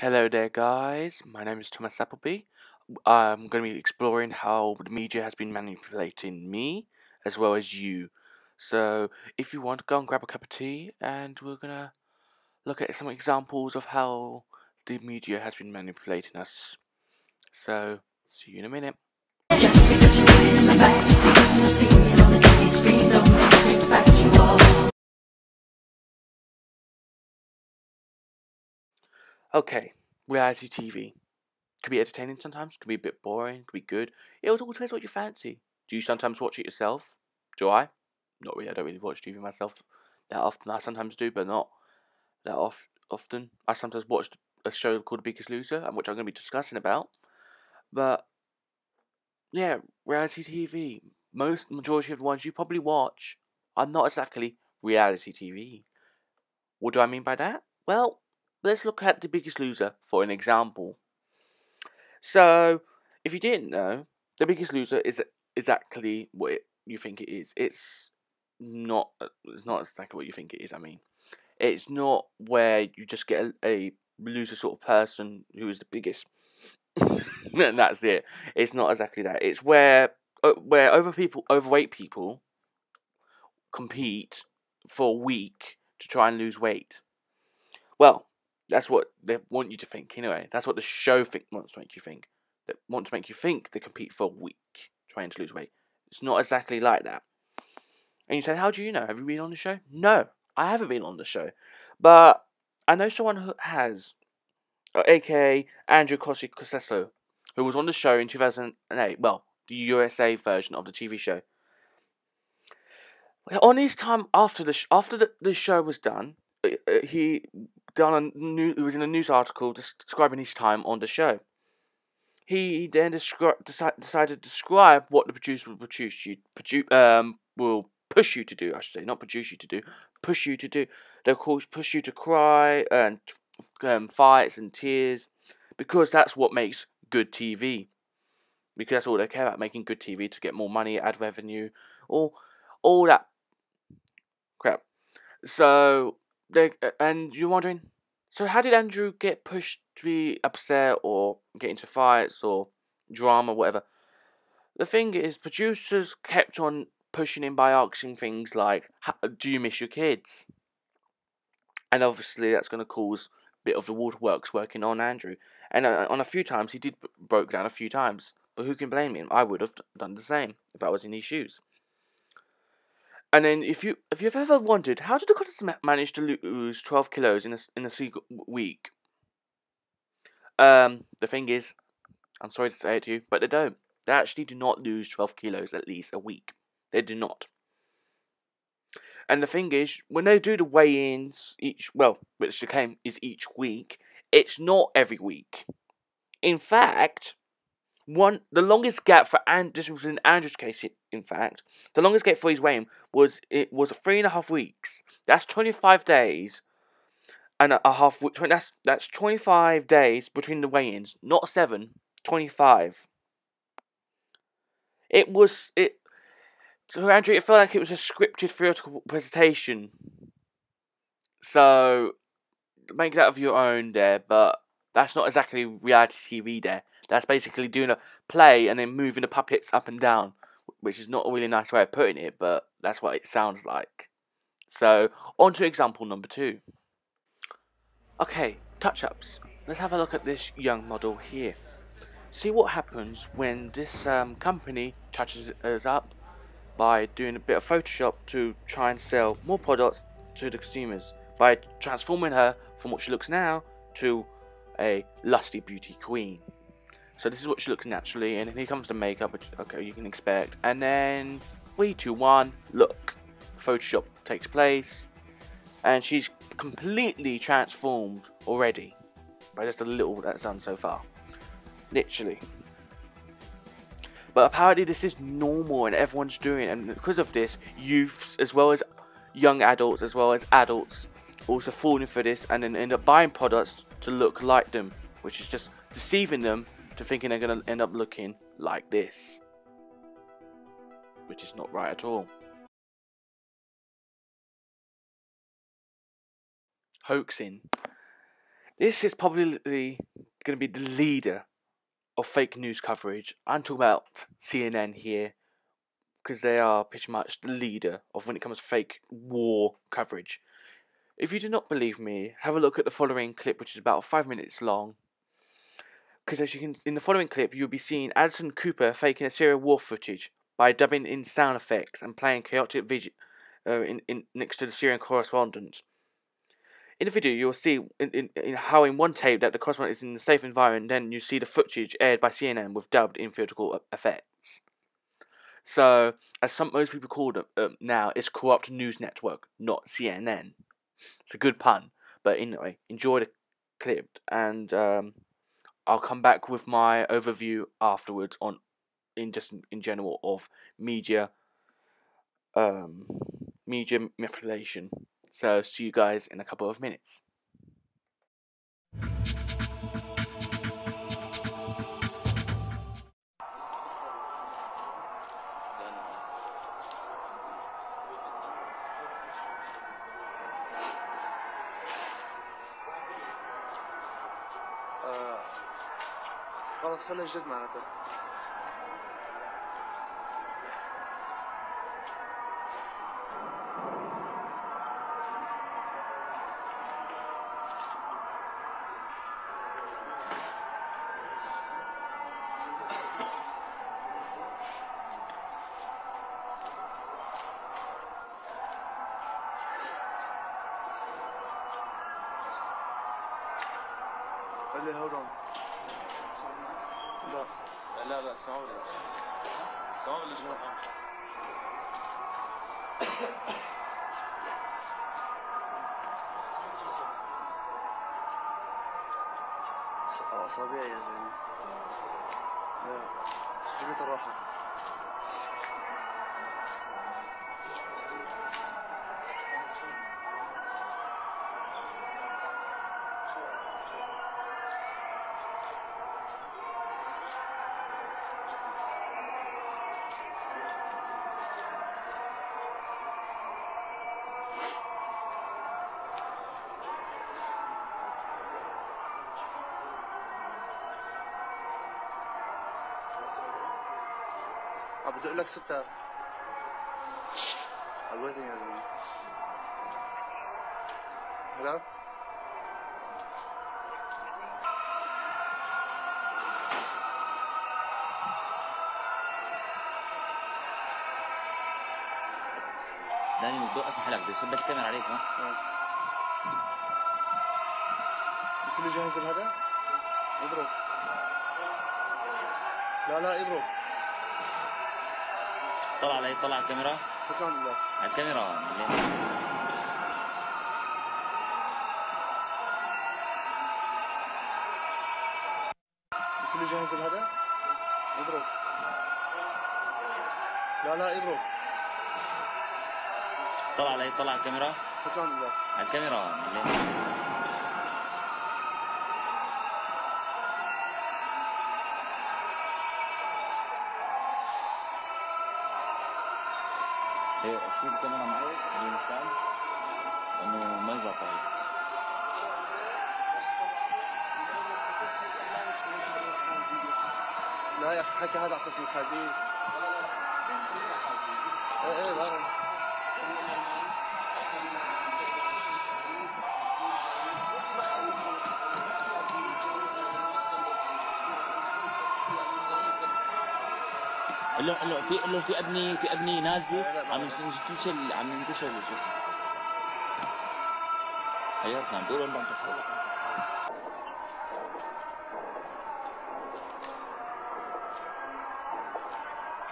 Hello there, guys. My name is Thomas Appleby. I'm going to be exploring how the media has been manipulating me as well as you. So, if you want, go and grab a cup of tea, and we're going to look at some examples of how the media has been manipulating us. So, see you in a minute. Just because you're riding in the backseat, you're seeing it on the TV screen, don't make it take back you all. Okay, reality TV. Could be entertaining sometimes, could be a bit boring, could be good. It all depends what you fancy. Do you sometimes watch it yourself? Do I? Not really, I don't really watch TV myself that often. I sometimes do, but not that often. I sometimes watched a show called The Biggest Loser, which I'm going to be discussing about. But, yeah, reality TV. Majority of the ones you probably watch are not exactly reality TV. What do I mean by that? Well, let's look at The Biggest Loser for an example. So, if you didn't know, The Biggest Loser is exactly what you think it is. It's not exactly what you think it is, I mean. It's not where you just get a loser sort of person who is the biggest. And that's it. It's not exactly that. It's where overweight people compete for a week to try and lose weight. Well, that's what they want you to think anyway. That's what the show wants to make you think. They want to make you think they compete for a week trying to lose weight. It's not exactly like that. And you say, how do you know? Have you been on the show? No, I haven't been on the show. But I know someone who has, aka Andrew Costello, who was on the show in 2008. Well, the USA version of the TV show. On his time after the show was done, he was in a news article describing his time on the show. He then decided to describe what the producer will push you to do. I should say, not produce you to do, push you to do. They'll push you to cry and fights and tears, because that's what makes good TV. Because that's all they care about, making good TV to get more money, ad revenue, all that crap. So and you're wondering, so how did Andrew get pushed to be upset or get into fights or drama, whatever? The thing is, producers kept on pushing him by asking things like, "Do you miss your kids?" And obviously, that's going to cause a bit of the waterworks working on Andrew. And on a few times, he did broke down a few times. But who can blame him? I would have done the same if I was in his shoes. And then, if you've ever wondered, how did the contestant manage to lose 12 kilos in a single week? The thing is, I'm sorry to say it to you, but they don't. They actually do not lose 12 kilos at least a week. They do not. And the thing is, when they do the weigh-ins which the claim is each week, it's not every week. In fact, the longest gap for this was in Andrew's case. In fact, the longest gap for his weigh-in was 3.5 weeks. That's 25 days and a half. That's 25 days between the weigh-ins, not 7. 25. So Andrew, it felt like it was a scripted theatrical presentation. So make that of your own there, but that's not exactly reality TV there. That's basically doing a play and then moving the puppets up and down, which is not a really nice way of putting it, but that's what it sounds like. So, on to example number 2. Okay, touch-ups. Let's have a look at this young model here. See what happens when this company touches us up by doing a bit of Photoshop to try and sell more products to the consumers, by transforming her from what she looks now to a lusty beauty queen. So this is what she looks naturally, and here comes the makeup, which you can expect. And then 3, 2, 1, look, Photoshop takes place, and she's completely transformed already by just a little that's done so far, literally. But apparently this is normal and everyone's doing it, and because of this, youths as well as young adults as well as adults also falling for this and then end up buying products to look like them, which is just deceiving them to thinking they're going to end up looking like this, which is not right at all. Hoaxing. This is probably going to be the leader of fake news coverage. I'm talking about CNN here, because they are pretty much the leader of when it comes to fake war coverage. If you do not believe me, have a look at the following clip, which is about 5 minutes long. Because as you can, in the following clip, you'll be seeing Addison Cooper faking a Syria war footage by dubbing in sound effects and playing chaotic next to the Syrian correspondent. In the video, you'll see in how in one tape that the correspondent is in a safe environment, then you see the footage aired by CNN with dubbed in theatrical effects. So, as most people call it now, it's Corrupt News Network, not CNN. It's a good pun, but anyway, enjoy the clip, and I'll come back with my overview afterwards in general of media manipulation. So see you guys in a couple of minutes. خلاص خليه جد معناته. اللي هورون لا سعودي أصابع يا زلمة. لا جبت الراحة. بدق لك 6 الويتنج يا زلمة. هلا داني بتوقف محلك بده يصب الكاميرا عليك ها؟ بس اللي جاهز هذا اضرب. لا اضرب. طلع على الكاميرا. حسام الله على الكاميرا. بس اللي جاهز هذا اضرب. لا اضرب. طلع على الكاميرا. حسام الله على الكاميرا. اشيل الكاميرا معي من المكان انه ما يزعل. لا يا اخي حكى هذا على قسم الحديد. ايه بعرف. له في ابني نازله عم ينتشر حياتنا عم بيقولوا انه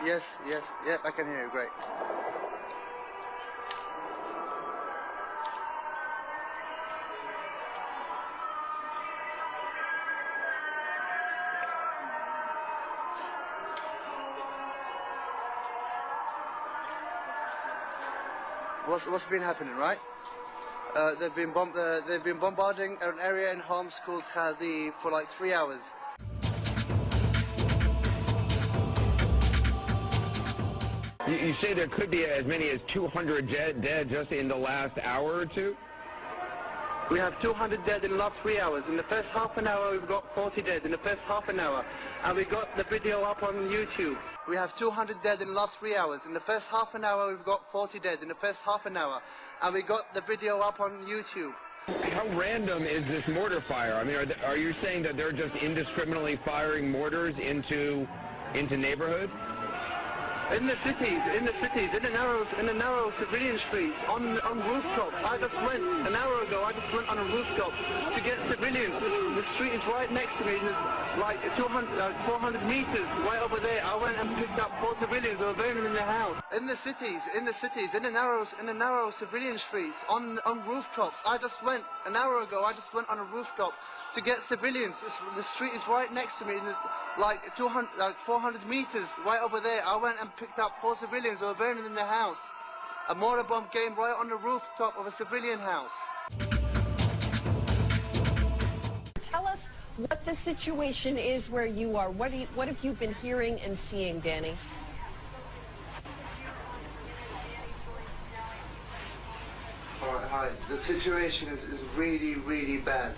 Yes, I can hear you, great. What's been happening, right? They've been bombarding an area in Homs called Khadi for like 3 hours. You say there could be as many as 200 dead just in the last hour or two? We have 200 dead in the last 3 hours. In the first half an hour, we've got 40 dead. In the first half an hour. And we got the video up on YouTube. We have 200 dead in the last 3 hours. In the first half an hour, we've got 40 dead. In the first half an hour. And we got the video up on YouTube. How random is this mortar fire? I mean, are you saying that they're just indiscriminately firing mortars into neighborhoods? In the cities, in the narrow civilian streets, on rooftops. I just went an hour ago. I just went on a rooftop to get civilians. The street is right next to me. It's like 400 meters right over there. I went and picked up 4 civilians who were burning in their house. In the cities, in the narrow civilian streets, on rooftops. I just went an hour ago. I just went on a rooftop to get civilians. The street is right next to me. Like 400 meters right over there. I went and picked up 4 civilians who were burning in their house. A mortar bomb came right on the rooftop of a civilian house. Tell us what the situation is where you are. What have you been hearing and seeing, Danny? Alright, hi. The situation is really, really bad.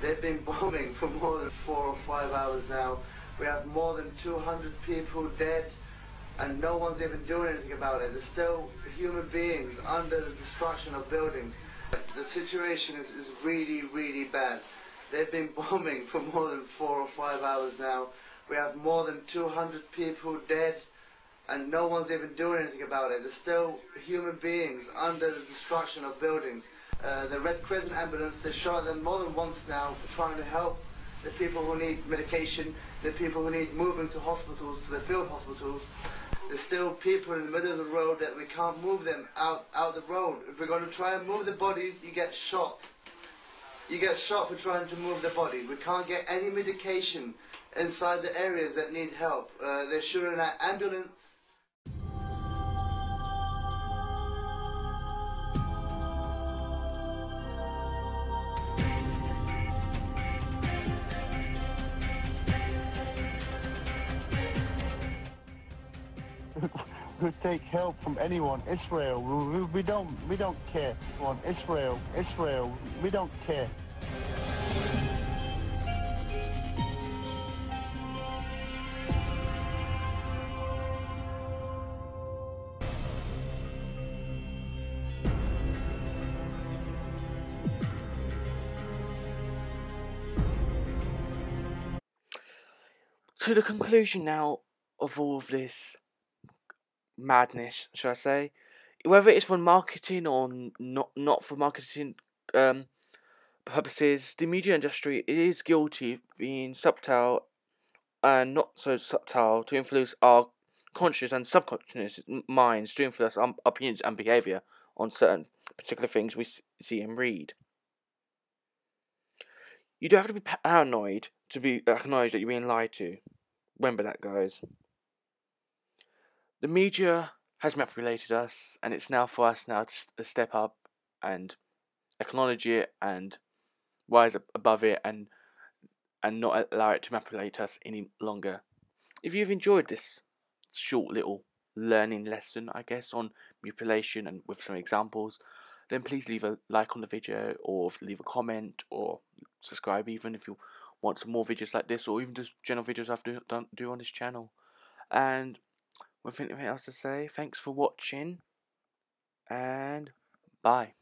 They've been bombing for more than 4 or 5 hours now. We have more than 200 people dead, and no one's even doing anything about it. There's still human beings under the destruction of buildings. The situation is really, really bad. They've been bombing for more than 4 or 5 hours now. We have more than 200 people dead, and no one's even doing anything about it. There's still human beings under the destruction of buildings. The Red Crescent ambulance, they shot them more than once now for trying to help the people who need medication, the people who need moving to hospitals, to the field hospitals. There's still people in the middle of the road that we can't move them out the road. If we're going to try and move the bodies, you get shot. You get shot for trying to move the body. We can't get any medication inside the areas that need help. They're shooting at ambulance. We take help from anyone. Israel, we don't care. On Israel, we don't care. To the conclusion now of all of this madness, shall I say, whether it's for marketing or not for marketing purposes, the media industry is guilty of being subtle and not so subtle to influence our conscious and subconscious minds, to influence our opinions and behaviour on certain particular things we see and read. You don't have to be paranoid to be acknowledged that you're being lied to. Remember that, guys. The media has manipulated us, and it's now for us now to step up and acknowledge it and rise above it and not allow it to manipulate us any longer. If you've enjoyed this short little learning lesson, I guess, on manipulation and with some examples, then please leave a like on the video, or leave a comment, or subscribe even if you want some more videos like this, or even just general videos I do on this channel. And with anything else to say, thanks for watching, and bye.